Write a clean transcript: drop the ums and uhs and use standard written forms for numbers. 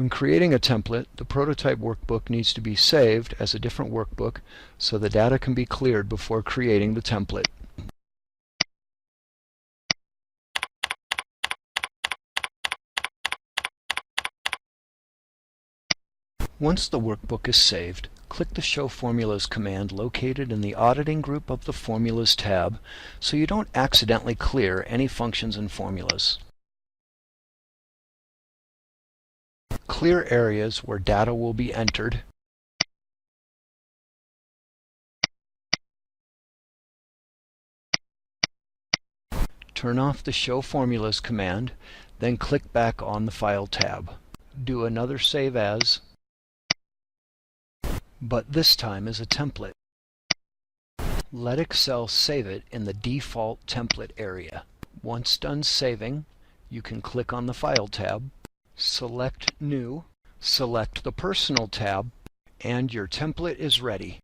When creating a template, the prototype workbook needs to be saved as a different workbook so the data can be cleared before creating the template. Once the workbook is saved, click the Show Formulas command located in the Auditing group of the Formulas tab so you don't accidentally clear any functions and formulas. Clear areas where data will be entered. Turn off the Show Formulas command, then click back on the File tab. Do another Save As, but this time as a template. Let Excel save it in the default template area. Once done saving, you can click on the File tab, select New, select the Personal tab, and your template is ready.